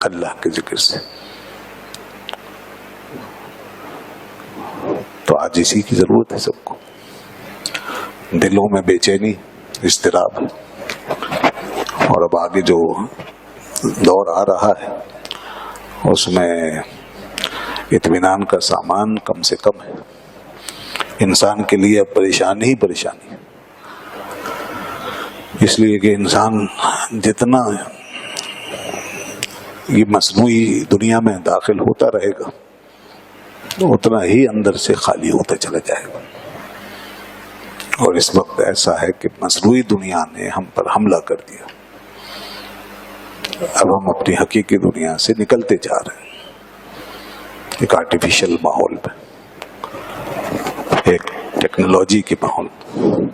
اللہ کے ذکر سے. تو آج اسی کی ضرورت ہے سب کو. دلوں میں بے چینی، اضطراب، اور اب آگے جو دور آ رہا ہے اس میں اطمینان کا سامان کم سے کم ہے. انسان کے لیے اب پریشانی ہی پریشانی، اس لیے کہ انسان جتنا یہ مصنوعی دنیا میں داخل ہوتا رہے گا اتنا ہی اندر سے خالی ہوتا چلا جائے گا. اور اس وقت ایسا ہے کہ مصنوعی دنیا نے ہم پر حملہ کر دیا. اب ہم اپنی حقیقی دنیا سے نکلتے جا رہے ہیں ایک آرٹیفیشل ماحول میں، ایک ٹیکنالوجی کے ماحول میں.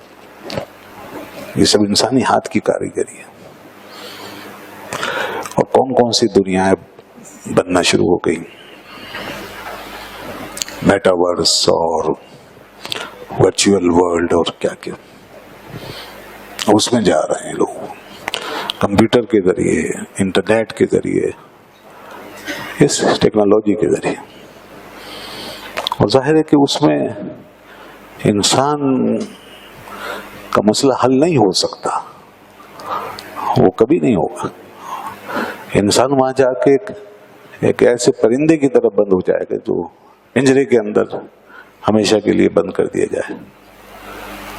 یہ سب انسانی ہاتھ کی کاریگری ہے. اور کون کون سی دنیایں بننا شروع ہو گئی، میٹاورس اور ورچوئل ورلڈ اور کیا کیا، اس میں جا رہے ہیں لوگ کمپیوٹر کے ذریعے، انٹرنیٹ کے ذریعے، اس ٹیکنالوجی کے ذریعے. اور ظاہر ہے کہ اس میں انسان کا مسئلہ حل نہیں ہو سکتا، وہ کبھی نہیں ہوگا. انسان وہاں جا کے ایک ایسے پرندے کی طرف بند ہو جائے گا جو پنجرے کے اندر ہمیشہ کے لیے بند کر دیا جائے،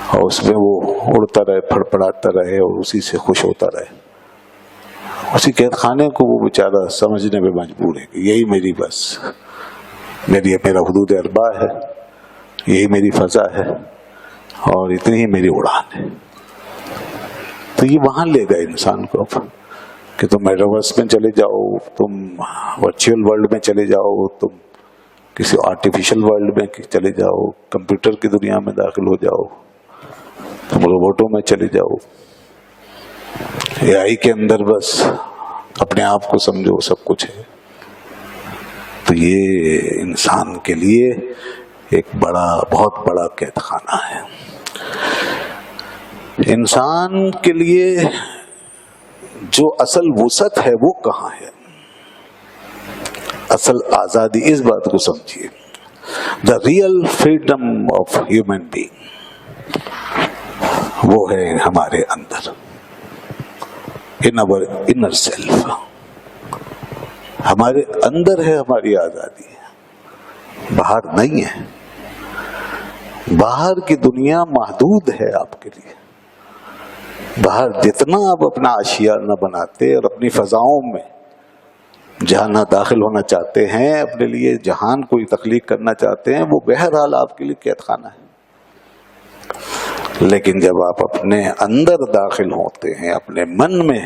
اور اس میں وہ اڑتا رہے، پھڑپڑاتا رہے اور اسی سے خوش ہوتا رہے. اسی قید خانے کو وہ بیچارہ سمجھنے میں مجبور ہے کہ یہی میری بس میرا حدود اربع ہے، یہی میری فضا ہے اور اتنی ہی میری اڑان ہے. تو یہ وہاں لے گئے انسان کو کہ تم میٹاورس میں چلے جاؤ، تم ورچوئل ورلڈ میں چلے جاؤ، تم کسی آرٹیفیشل ورلڈ میں چلے جاؤ، کمپیوٹر کی دنیا میں داخل ہو جاؤ، تم روبوٹوں میں چلے جاؤ، اے آئی کے اندر بس اپنے آپ کو سمجھو سب کچھ ہے. تو یہ انسان کے لیے ایک بہت بڑا قید خانہ ہے. انسان کے لیے جو اصل وسعت ہے وہ کہاں ہے، اصل آزادی، اس بات کو سمجھیے. The real freedom of human being وہ ہے ہمارے اندر، ان اور انر سیلف. ہمارے اندر ہے ہماری آزادی، باہر نہیں ہے. باہر کی دنیا محدود ہے آپ کے لیے. باہر جتنا آپ اپنا اشیاء نہ بناتے اور اپنی فضاؤں میں جہاں نہ داخل ہونا چاہتے ہیں، اپنے لیے جہان کوئی تخلیق کرنا چاہتے ہیں، وہ بہرحال آپ کے لیے قید خانہ ہے. لیکن جب آپ اپنے اندر داخل ہوتے ہیں، اپنے من میں،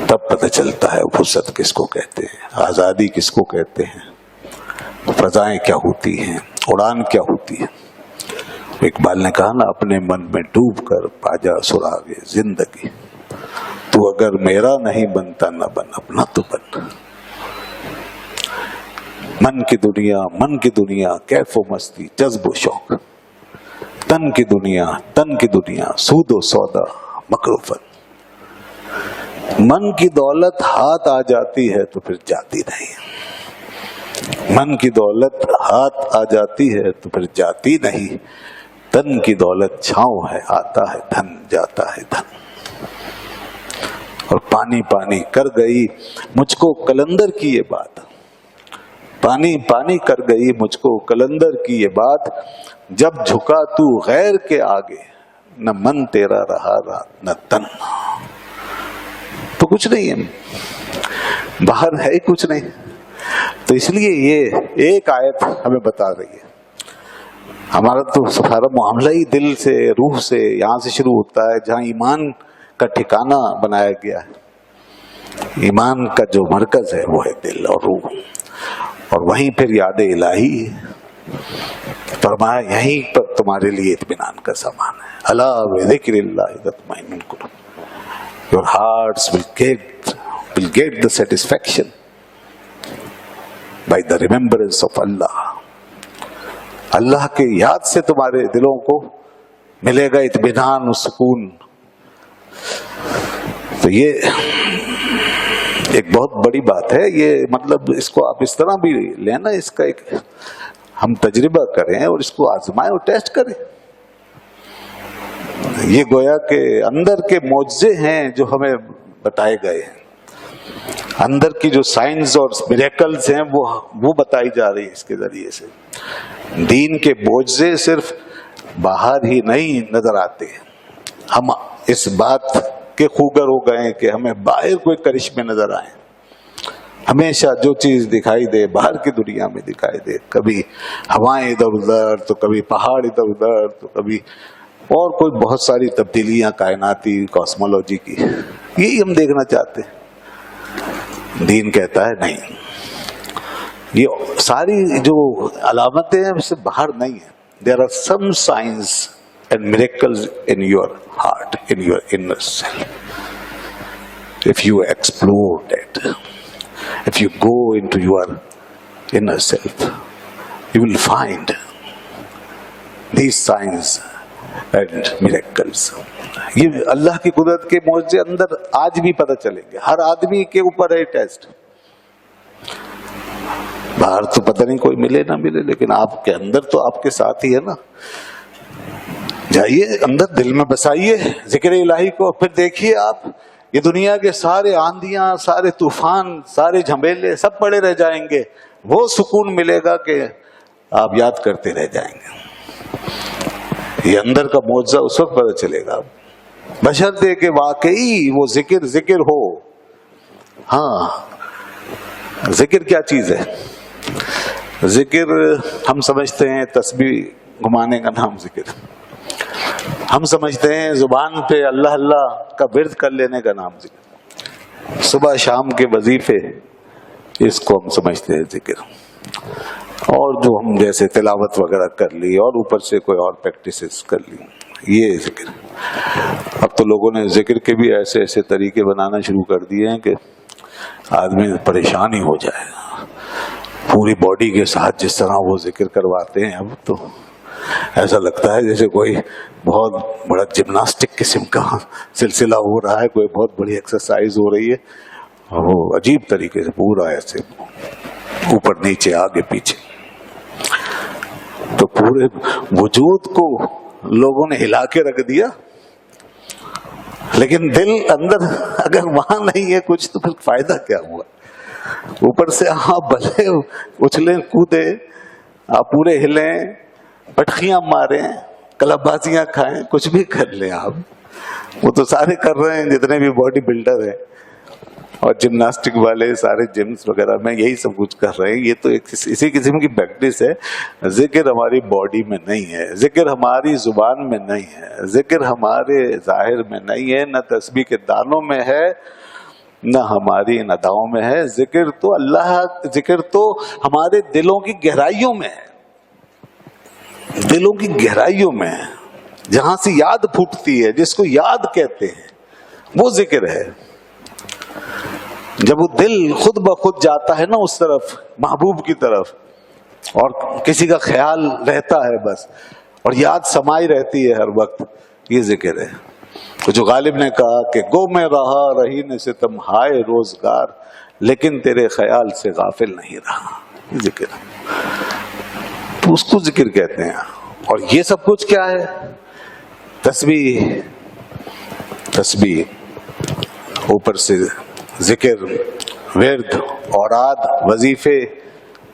تب پتہ چلتا ہے وسعت کس کو کہتے ہیں، آزادی کس کو کہتے ہیں، فضائیں کیا ہوتی ہیں، اڑان کیا ہوتی ہے. اقبال نے کہا نا، اپنے من میں ڈوب کر پاجا سراغ زندگی، تو اگر میرا نہیں بنتا نہ بن، اپنا تو بن. من کی دنیا کیف و مستی، جذب و شوق. تن کی دنیا سود و سودا، مکر و فن. من کی دولت ہاتھ آ جاتی ہے تو پھر جاتی نہیں. من کی دولت ہاتھ آ جاتی ہے تو پھر جاتی نہیں. تن کی دولت چھاؤں ہے، آتا ہے دھن، جاتا ہے دھن. اور پانی پانی کر گئی مجھ کو کلندر کی یہ بات، پانی پانی کر گئی مجھ کو کلندر کی یہ بات. جب جھکا تو غیر کے آگے، نہ من تیرا رہا نہ تن. تو کچھ نہیں ہے، باہر ہے کچھ نہیں. تو اس لیے یہ ایک آیت ہمیں بتا رہی ہے. ہمارا تو سارا معاملہ ہی دل سے، روح سے، یہاں سے شروع ہوتا ہے جہاں ایمان کا ٹھکانہ بنایا گیا ہے. ایمان کا جو مرکز ہے وہ ہے دل اور روح، اور وہیں پھر یاد الہی فرمایا یہیں پر تمہارے لیے اطمینان کا سامان ہے. الا بذکر اللہ تطمئن القلوب. Your hearts will get the satisfaction by the remembrance of Allah. اللہ کے یاد سے تمہارے دلوں کو ملے گا اطمینان و سکون. تو یہ ایک بہت بڑی بات ہے یہ، مطلب اس کو آپ اس طرح بھی لینا، اس کا ایک ہم تجربہ کریں اور اس کو آزمائیں اور ٹیسٹ کریں. یہ گویا کہ اندر کے معجزے ہیں جو ہمیں بتائے گئے ہیں، اندر کی جو سائنس اور میریکلز ہیں وہ بتائی جا رہی ہے اس کے ذریعے سے. دین کے معجزے صرف باہر ہی نہیں نظر آتے، ہم اس بات کے خوگر ہو گئے کہ ہمیں باہر کوئی کرشمے نظر آئے. ہمیشہ جو چیز دکھائی دے باہر کی دنیا میں دکھائی دے، کبھی ہوائیں ادھر ادھر، تو کبھی پہاڑ ادھر ادھر، تو کبھی اور کوئی بہت ساری تبدیلیاں کائناتی کاسمولوجی کی، یہی ہم دیکھنا چاہتے ہیں. دین کہتا ہے نہیں، یہ ساری جو علامتیں ہیں اس سے باہر نہیں ہیں. There are some signs and miracles in your heart, in your inner self. If you explore that, if you go into your inner self, you will find these signs and miracles. یہ اللہ کی قدرت کے معجزے اندر آج بھی پتہ چلیں گے. ہر آدمی کے اوپر ہے ٹیسٹ. باہر تو پتہ نہیں کوئی ملے نہ ملے، لیکن آپ کے اندر تو آپ کے ساتھ ہی ہے نا. جائیے اندر دل میں بسائیے ذکر الہی کو، پھر دیکھیے آپ یہ دنیا کے سارے آندیاں، سارے طوفان، سارے جھمیلے سب پڑے رہ جائیں گے. وہ سکون ملے گا کہ آپ یاد کرتے رہ جائیں گے. یہ اندر کا معجزہ اس وقت پتہ چلے گا بشرطے کہ واقعی وہ ذکر ہو. ہاں، ذکر کیا چیز ہے؟ ذکر ہم سمجھتے ہیں تسبیح گھمانے کا نام ذکر، ہم سمجھتے ہیں زبان پہ اللہ اللہ کا ورد کر لینے کا نام ذکر، صبح شام کے وظیفے اس کو ہم سمجھتے ہیں ذکر، اور جو ہم جیسے تلاوت وغیرہ کر لی اور اوپر سے کوئی اور پریکٹسز کر لی، یہ ذکر. اب تو لوگوں نے ذکر کے بھی ایسے ایسے طریقے بنانا شروع کر دیے ہیں کہ آدمی پریشان ہی ہو جائے گا. پوری باڈی کے ساتھ جس طرح وہ ذکر کرواتے ہیں اب تو ایسا لگتا ہے جیسے کوئی بہت بڑا جمناسٹک قسم کا سلسلہ ہو رہا ہے، کوئی بہت بڑی ایکسرسائز ہو رہی ہے، اور وہ عجیب طریقے سے پورا ایسے اوپر نیچے آگے پیچھے، تو پورے وجود کو لوگوں نے ہلا کے رکھ دیا. لیکن دل اندر اگر وہاں نہیں ہے کچھ تو پھر فائدہ کیا ہوا؟ اوپر سے آپ بھلے اچھلیں کودیں، آپ پورے ہلیں، پٹخیاں ماریں، کلب بازیاں کھائیں، کچھ بھی کر لیں آپ. وہ تو سارے کر رہے ہیں جتنے بھی باڈی بلڈر ہیں اور جمناسٹک والے سارے جمز وغیرہ میں یہی سب کچھ کر رہے ہیں. یہ تو اسی قسم کی پریکٹس ہے. ذکر ہماری باڈی میں نہیں ہے، ذکر ہماری زبان میں نہیں ہے، ذکر ہمارے ظاہر میں نہیں ہے، نہ تسبیح کے دانوں میں ہے، نہ ہماری نداؤں میں ہے. ذکر تو ہمارے دلوں کی گہرائیوں میں ہے، دلوں کی گہرائیوں میں ہے، جہاں سے یاد پھوٹتی ہے، جس کو یاد کہتے ہیں، وہ ذکر ہے. جب وہ دل خود بخود جاتا ہے نا اس طرف، محبوب کی طرف، اور کسی کا خیال رہتا ہے بس، اور یاد سمائی رہتی ہے ہر وقت، یہ ذکر ہے. جو غالب نے کہا کہ گو میں رہا رہی نے ستم ہائے روزگار، لیکن تیرے خیال سے غافل نہیں رہا، یہ ذکر ہے. تو اس کو ذکر کہتے ہیں. اور یہ سب کچھ کیا ہے؟ تسبیح، اوپر سے ذکر، ورد، اوراد، وظیفے،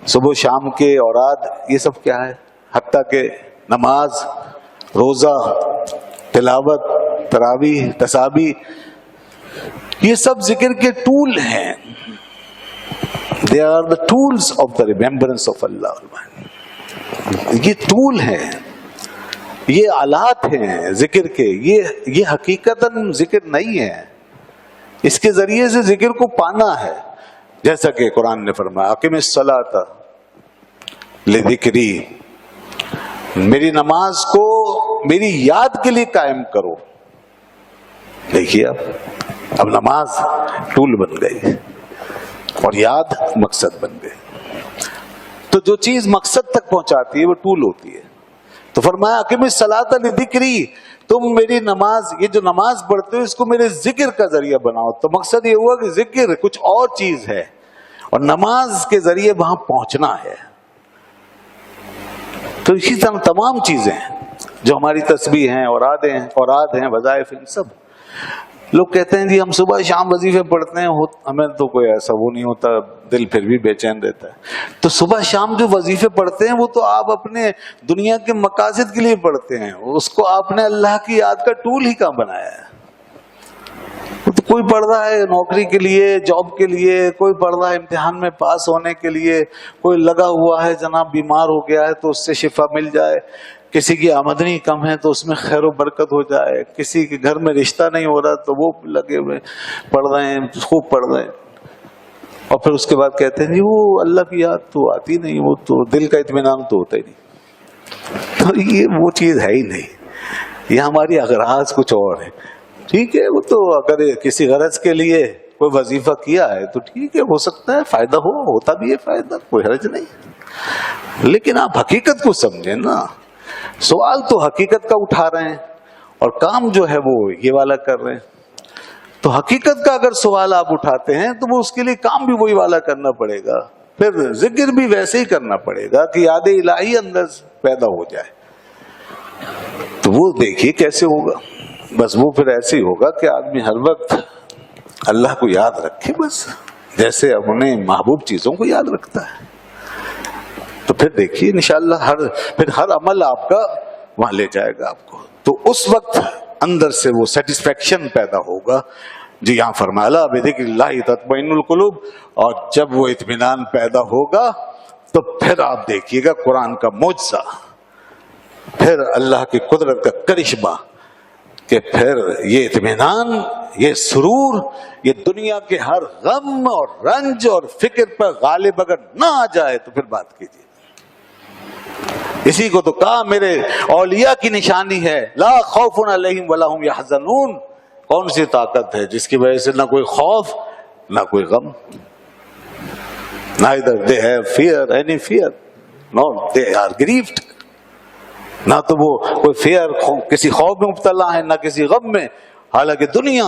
صبح شام کے اوراد، یہ سب کیا ہے؟ حتیٰ کہ نماز، روزہ، تلاوت، تراویح، تسابیح، یہ سب ذکر کے ٹول ہیں. They are the tools of the remembrance of Allah. یہ ٹول ہیں، یہ آلات ہیں ذکر کے. یہ حقیقتاً ذکر نہیں ہے، اس کے ذریعے سے ذکر کو پانا ہے. جیسا کہ قرآن نے فرمایا اقم الصلاۃ لذکری، میری نماز کو میری یاد کے لیے قائم کرو. دیکھیے اب نماز ٹول بن گئی اور یاد مقصد بن گئی. تو جو چیز مقصد تک پہنچاتی ہے وہ ٹول ہوتی ہے. تو تو فرمایا اقیم الصلاۃ لذکری، تم میری نماز، یہ جو نماز پڑھتے ہو اس کو میرے ذکر کا ذریعہ بناؤ. تو مقصد یہ ہوا کہ ذکر کچھ اور چیز ہے اور نماز کے ذریعے وہاں پہنچنا ہے. تو اسی طرح تمام چیزیں جو ہماری تسبیح ہیں، اوراد ہیں، وظائف ہیں، سب لوگ کہتے ہیں جی ہم صبح شام وظیفے پڑھتے ہیں، ہمیں تو کوئی ایسا وہ نہیں ہوتا، دل پھر بھی بے چین رہتا ہے. تو صبح شام جو وظیفے پڑھتے ہیں وہ تو آپ اپنے دنیا کے مقاصد کے لیے پڑھتے ہیں، اس کو آپ نے اللہ کی یاد کا ٹول ہی کہاں بنایا ہے. تو کوئی پڑھ رہا ہے نوکری کے لیے، جاب کے لیے، کوئی پڑھ رہا ہے امتحان میں پاس ہونے کے لیے، کوئی لگا ہوا ہے جناب بیمار ہو گیا ہے تو اس سے شفا مل جائے، کسی کی آمدنی کم ہے تو اس میں خیر و برکت ہو جائے، کسی کے گھر میں رشتہ نہیں ہو رہا تو وہ لگے ہوئے پڑھ رہے ہیں، خوب پڑھ رہے ہیں. اور پھر اس کے بعد کہتے ہیں جی وہ اللہ کی یاد تو آتی نہیں، وہ تو دل کا اطمینان تو ہوتا ہی نہیں. تو یہ وہ چیز ہے ہی نہیں، یہ ہماری اغراض کچھ اور ہے. ٹھیک ہے، وہ تو اگر کسی غرض کے لیے کوئی وظیفہ کیا ہے تو ٹھیک ہے، ہو سکتا ہے فائدہ ہوتا بھی ہے فائدہ، کوئی حرج نہیں. لیکن آپ حقیقت کو سمجھیں نا. سوال تو حقیقت کا اٹھا رہے ہیں اور کام جو ہے وہ یہ والا کر رہے ہیں. تو حقیقت کا اگر سوال آپ اٹھاتے ہیں تو وہ اس کے لیے کام بھی وہی والا کرنا پڑے گا، پھر ذکر بھی ویسے ہی کرنا پڑے گا کہ یاد الہی اندر پیدا ہو جائے. تو وہ دیکھیے کیسے ہوگا. بس وہ پھر ایسے ہی ہوگا کہ آدمی ہر وقت اللہ کو یاد رکھے، بس جیسے اپنے محبوب چیزوں کو یاد رکھتا ہے. تو پھر دیکھیے انشاءاللہ پھر ہر عمل آپ کا وہاں لے جائے گا آپ کو. تو اس وقت اندر سے وہ سیٹسفیکشن پیدا ہوگا. جی یہاں فرمایا بذکر اللہ تطمئن القلوب، اور جب وہ اطمینان پیدا ہوگا تو پھر آپ دیکھیے گا قرآن کا معجزہ، پھر اللہ کی قدرت کا کرشمہ، کہ پھر یہ اطمینان، یہ سرور، یہ دنیا کے ہر غم اور رنج اور فکر پر غالب اگر نہ آ جائے تو پھر بات کیجیے. اسی کو تو کہا میرے اولیاء کی نشانی ہے لا خوف علیہم ولا هم یحزنون. کون سی طاقت ہے جس کی وجہ سے نہ کوئی خوف نہ کوئی غم. neither they have fear, any fear, no they are grieved. نہ تو وہ کوئی فیئر، کسی خوف میں مبتلا ہے، نہ کسی غم میں. حالانکہ دنیا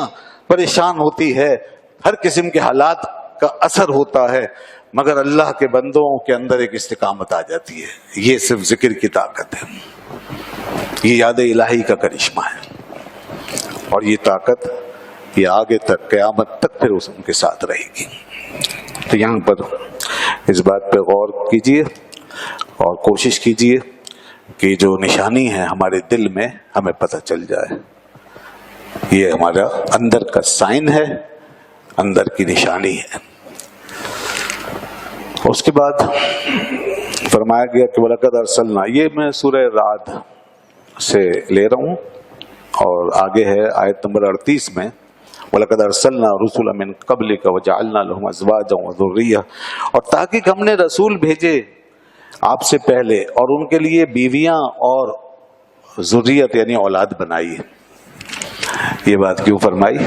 پریشان ہوتی ہے، ہر قسم کے حالات کا اثر ہوتا ہے، مگر اللہ کے بندوں کے اندر ایک استقامت آ جاتی ہے. یہ صرف ذکر کی طاقت ہے، یہ یاد الہی کا کرشمہ ہے. اور یہ طاقت یہ آگے تک قیامت تک پھر ان کے ساتھ رہے گی. تو یہاں پر اس بات پہ غور کیجئے اور کوشش کیجئے کہ جو نشانی ہے ہمارے دل میں ہمیں پتہ چل جائے. یہ ہمارا اندر کا سائن ہے، اندر کی نشانی ہے. اس کے بعد فرمایا گیا کہ وَلَقَدْ أَرْسَلْنَا، یہ میں سورہ رعد سے لے رہا ہوں اور آگے ہے آیت نمبر 38 میں وَلَقَدْ أَرْسَلْنَا رُسُلًا مِّن قَبْلِكَ وَجَعَلْنَا لَهُمْ أَزْوَاجًا وَذُرِّيَّةً، اور تاکہ ہم نے رسول بھیجے آپ سے پہلے اور ان کے لیے بیویاں اور ذریت یعنی اولاد بنائی. یہ بات کیوں فرمائی؟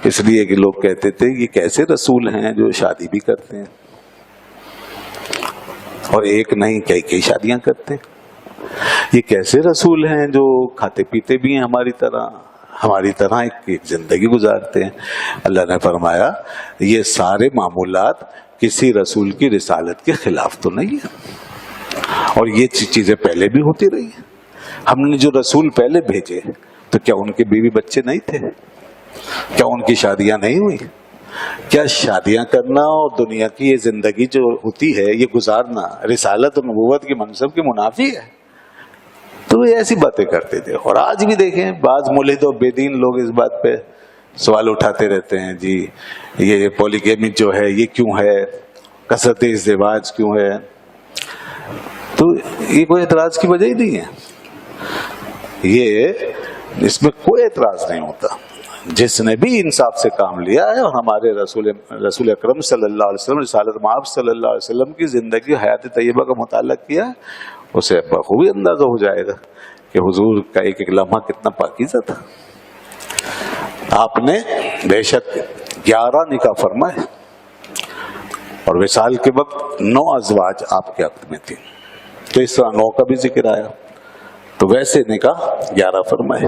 اس لیے کہ لوگ کہتے تھے یہ کیسے رسول ہیں جو شادی بھی کرتے ہیں اور ایک نہیں کئی شادیاں کرتے ہیں. یہ کیسے رسول ہیں جو کھاتے پیتے بھی ہیں ہماری طرح ایک زندگی گزارتے ہیں. اللہ نے فرمایا یہ سارے معمولات کسی رسول کی رسالت کے خلاف تو نہیں ہے، اور یہ چیزیں پہلے بھی ہوتی رہی ہیں. ہم نے جو رسول پہلے بھیجے تو کیا ان کے بیوی بچے نہیں تھے؟ کیا ان کی شادیاں نہیں ہوئی؟ کیا شادیاں کرنا اور دنیا کی یہ زندگی جو ہوتی ہے یہ گزارنا رسالت اور نبوت کی منصب کے منافی ہے؟ تو یہ ایسی باتیں کرتے تھے. اور آج بھی دیکھیں بعض ملحد و بے دین لوگ اس بات پہ سوال اٹھاتے رہتے ہیں، جی یہ پولیگیمی جو ہے یہ کیوں ہے، کثرت ازدواج کیوں ہے؟ تو یہ کوئی اعتراض کی وجہ ہی نہیں ہے. یہ اس میں کوئی اعتراض نہیں ہوتا. جس نے بھی انصاف سے کام لیا ہے اور ہمارے رسول اکرم صلی اللہ علیہ وسلم رسالت مآب صلی اللہ علیہ وسلم کی زندگی حیات طیبہ کا مطالعہ کیا ہے، اسے بخوبی اندازہ ہو جائے گا کہ حضور کا ایک ایک لمحہ کتنا پاکیزہ تھا. آپ نے بے شک 11 نکاح فرمائے اور وصال کے وقت 9 ازواج آپ کے عقد میں تھے. تو اس طرح 9 کا بھی ذکر آیا. تو ویسے نکاح 11 فرمائے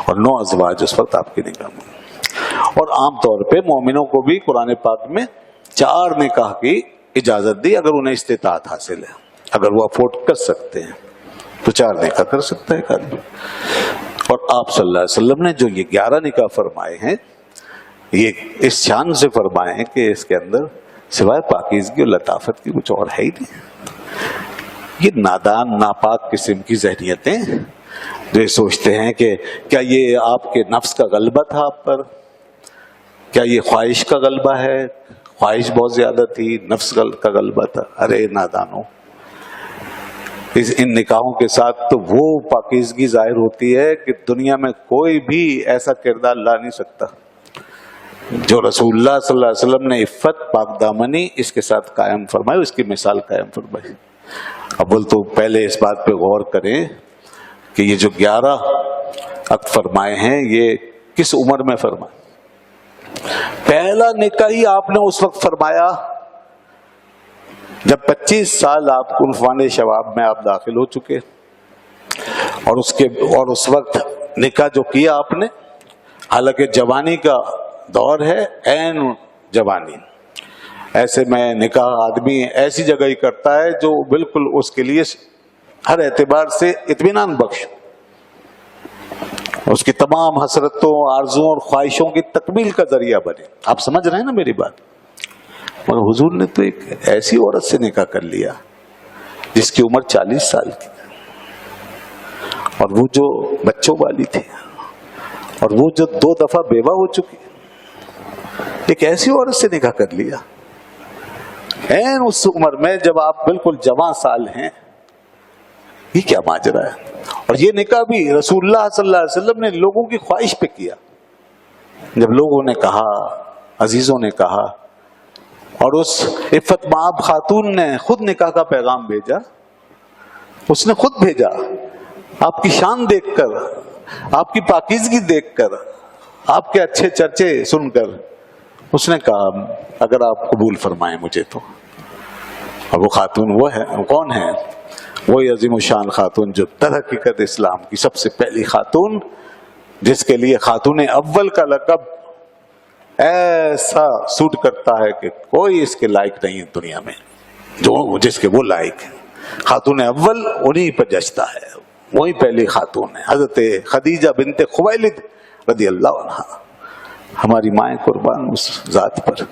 اور 9 ازواج اس وقت آپ کے نکاح میں. اور عام طور پہ مومنوں کو بھی قرآن پاک میں 4 نکاح کی اجازت دی اگر انہیں استطاعت حاصل ہے. اگر وہ افورڈ کر سکتے ہیں تو 4 نکاح کر سکتا ہے ایک آدمی. اور آپ صلی اللہ علیہ وسلم نے جو یہ 11 نکاح فرمائے ہیں یہ اس شان سے فرمائے ہیں کہ اس کے اندر سوائے پاکیزگی اور لطافت کی کچھ اور ہے ہی نہیں. یہ نادان ناپاک قسم کی ذہنیتیں جو یہ سوچتے ہیں کہ کیا یہ آپ کے نفس کا غلبہ تھا آپ پر, کیا یہ خواہش کا غلبہ ہے, خواہش بہت زیادہ تھی, نفس کا غلبہ تھا. ارے نادانوں, ان نکاحوں کے ساتھ تو وہ پاکیزگی ظاہر ہوتی ہے کہ دنیا میں کوئی بھی ایسا کردار لا نہیں سکتا جو رسول اللہ صلی اللہ علیہ وسلم نے عفت پاک دامنی اس کے ساتھ قائم فرمائی, اس کی مثال قائم فرمائی. اول تو پہلے اس بات پہ غور کریں کہ یہ جو 11 عقد فرمائے ہیں یہ کس عمر میں فرمائے. پہلا نکاح ہی آپ نے اس وقت فرمایا جب 25 سال آپ عنفوان شباب میں آپ داخل ہو چکے, اور اس وقت نکاح جو کیا آپ نے, حالانکہ جوانی کا دور ہے, عین جوانی, ایسے میں نکاح آدمی ایسی جگہ ہی کرتا ہے جو بالکل اس کے لیے ہر اعتبار سے اطمینان بخش, اس کی تمام حسرتوں, آرزوؤں اور خواہشوں کی تکمیل کا ذریعہ بنے. آپ سمجھ رہے ہیں نا میری بات. اور حضور نے تو ایک ایسی عورت سے نکاح کر لیا جس کی عمر 40 سال کی, اور وہ جو بچوں والی تھی, اور وہ جو 2 دفعہ بیوہ ہو چکی, ایک ایسی عورت سے نکاح کر لیا این اس عمر میں جب آپ بالکل جوان سال ہیں. یہ کیا ماجرا ہے. اور یہ نکاح بھی رسول اللہ صلی اللہ علیہ وسلم نے لوگوں کی خواہش پہ کیا. جب لوگوں نے کہا, عزیزوں نے کہا, اور اس عفت مآب خاتون نے خود نکاح کا پیغام بھیجا, اس نے خود بھیجا آپ کی شان دیکھ کر, آپ کی پاکیزگی دیکھ کر, آپ کے اچھے چرچے سن کر, اس نے کہا اگر آپ قبول فرمائیں مجھے تو. اور وہ خاتون وہ ہے, کون ہے؟ وہی عظیم الشان خاتون جو درحقیقت اسلام کی سب سے پہلی خاتون, جس کے لیے خاتون اول کا لقب ایسا سوٹ کرتا ہے کہ کوئی اس کے لائق نہیں ہے دنیا میں جو جس کے وہ لائق ہے. خاتون اول انہی پر جچتا ہے, وہی پہلی خاتون ہے, حضرت خدیجہ بنت خویلد رضی اللہ عنہا. ہماری مائیں قربان اس ذات پر,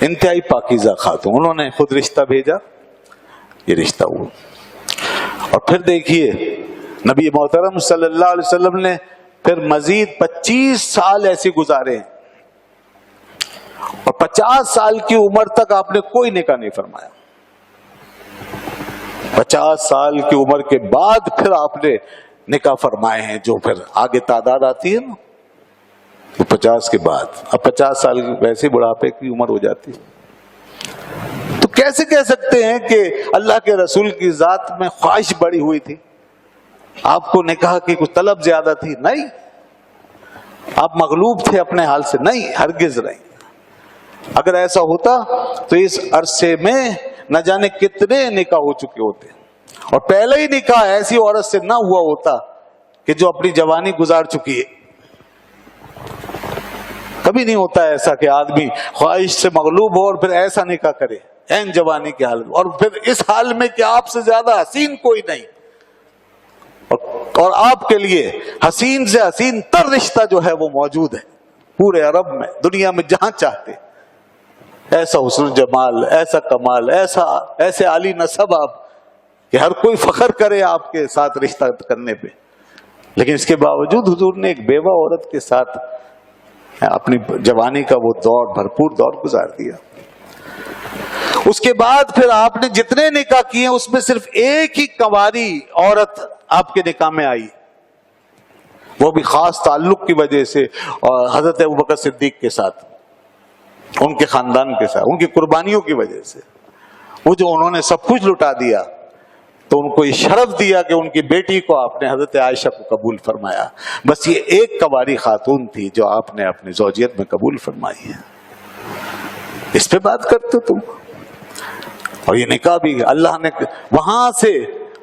انتہائی پاکیزہ خاتون. انہوں نے خود رشتہ بھیجا, یہ رشتہ ہوا. اور پھر دیکھیے نبی محترم صلی اللہ علیہ وسلم نے پھر مزید 25 سال ایسے گزارے, اور 50 سال کی عمر تک آپ نے کوئی نکاح نہیں فرمایا. 50 سال کی عمر کے بعد پھر آپ نے نکاح فرمائے ہیں, جو پھر آگے تعداد آتی ہے نا, تو 50 کے بعد. اب 50 سال ویسے بڑھاپے کی عمر ہو جاتی. تو کیسے کہہ سکتے ہیں کہ اللہ کے رسول کی ذات میں خواہش بڑی ہوئی تھی, آپ کو نکاح کی کچھ طلب زیادہ تھی؟ نہیں. آپ مغلوب تھے اپنے حال سے؟ نہیں, ہرگز نہیں. اگر ایسا ہوتا تو اس عرصے میں نہ جانے کتنے نکاح ہو چکے ہوتے, اور پہلا ہی نکاح ایسی عورت سے نہ ہوا ہوتا کہ جو اپنی جوانی گزار چکی ہے. کبھی نہیں ہوتا ایسا کہ آدمی خواہش سے مغلوب ہو اور پھر ایسا نکاح کرے عین جوانی کے حال میں, اور پھر اس حال میں کہ آپ سے زیادہ حسین کوئی نہیں, اور آپ کے لیے حسین سے حسین تر رشتہ جو ہے وہ موجود ہے پورے عرب میں, دنیا میں جہاں چاہتے. ایسا حسن جمال, ایسا کمال, ایسے عالی نسب آپ کہ ہر کوئی فخر کرے آپ کے ساتھ رشتہ کرنے پہ. لیکن اس کے باوجود حضور نے ایک بیوہ عورت کے ساتھ اپنی جوانی کا وہ دور, بھرپور دور گزار دیا. اس کے بعد پھر آپ نے جتنے نکاح کیے اس میں صرف ایک ہی کنواری عورت آپ کے نکاح میں آئی, وہ بھی خاص تعلق کی وجہ سے, اور حضرت ابوبکر صدیق کے ساتھ, ان کے خاندان کے ساتھ, ان کی قربانیوں کی وجہ سے. وہ جو انہوں نے سب کچھ لٹا دیا تو ان کو یہ شرف دیا کہ ان کی بیٹی کو آپ نے حضرت عائشہ کو قبول فرمایا. بس یہ ایک کنواری خاتون تھی جو آپ نے اپنی زوجیت میں قبول فرمائی ہے. اس پہ بات کرتے تم. اور یہ نکاح بھی اللہ نے وہاں سے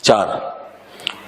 4।